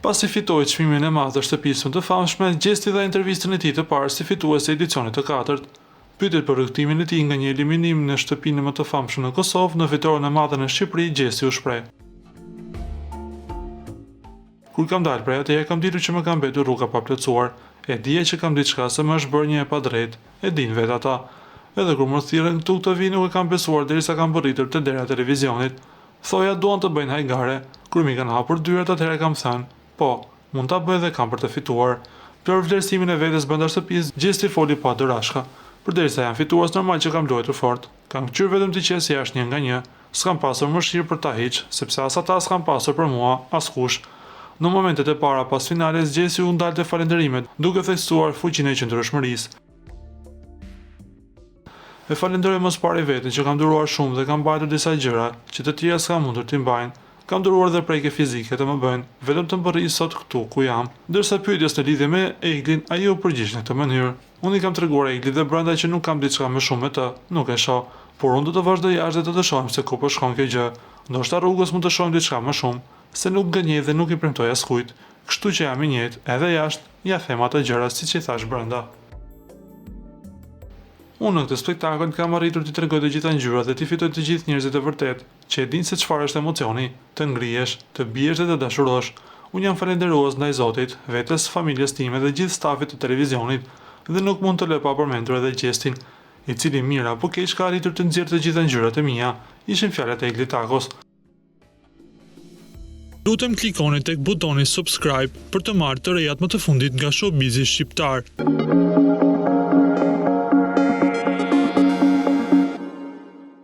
Pasi fitoi çmimin e madh të shtëpisë të famshme, gjesti dha intervistën e tij të parë si fitues e edicionit të 4. Pyetur për rrugtimin e tij nga një eliminim në shtëpinë më të famshme në Kosovë në fitoren e madhe në Shqipëri, gjesti u shpreh: "Kur kam dalë prej atje, kam ditur që më kam mbetur rruga pa plotësuar. E dija që kam diçka se më është bërë një e padrejtë, e din vetë ata. Edhe kur më thirrën këtu të vi nuk e kam besuar derisa kam bërritur te dera e televizionit. Thoja duan të bëjnë hajgare, kur mi kanë hapur dyert atëherë kam thënë, po, mund ta bëj dhe kam për të fituar." Për vlerësimin e vetes brenda shtëpisë, gjesti foli pa dorashka. "Përderisa jam fitues, normal që kam luajtur fort. Kam qyrë vetëm të qes jashtë një nga një. S'kam pasur mëshirë për ta hiq, sepse as ata s'kan pasur për mua, askush." Në momentet e para pas finales, gjesi u ndalte falenderimet, duke theksuar fuqinë e qëndrueshmërisë. "E falenderoj mos pari veten që kam duruar shumë dhe kam mbajtur disa gjëra që të tjerë s'kan mundur t'i mbajnë. Kam duruar dhe prekje fizike të më bëjnë vetëm të më rri sot këtu ku jam." Ndërsa pyetjes në lidhje me Eglin, ai u përgjigj në këtë mënyrë: "Unë i kam treguar Eglit dhe brenda që nuk kam diçka më shumë me të, nuk e shoh, por unë do të vazhdoj jashtë dhe të shohim se ku po shkon kjo gjë. Ndoshta rrugës mund të shohim diçka më shumë, se nuk gënjej dhe nuk i premtoj askujt. Kështu që jam i njëjtë, edhe jashtë, ja them ato gjëra siç i thash brenda." Unë në këtë spektakël kam arritur t'i tregoj të gjitha ngjyrat dhe t'i fitoj të gjithë njerëzit e vërtet, që e dinë se çfarë është emocioni, të ngrihesh, të biesh dhe të dashurosh. Unë jam falënderues ndaj Zotit, vetes, familjes time dhe gjithë stafit të televizionit, dhe nuk mund të lë pa përmendur edhe gjestin, i cili mirë apo keq ka arritur të nxjerrë të gjitha ngjyrat e mia, ishin fjalët e Eglit Takos. Lutem klikoni tek butoni subscribe për të marrë të rejat më të fundit nga showbizi shqiptar.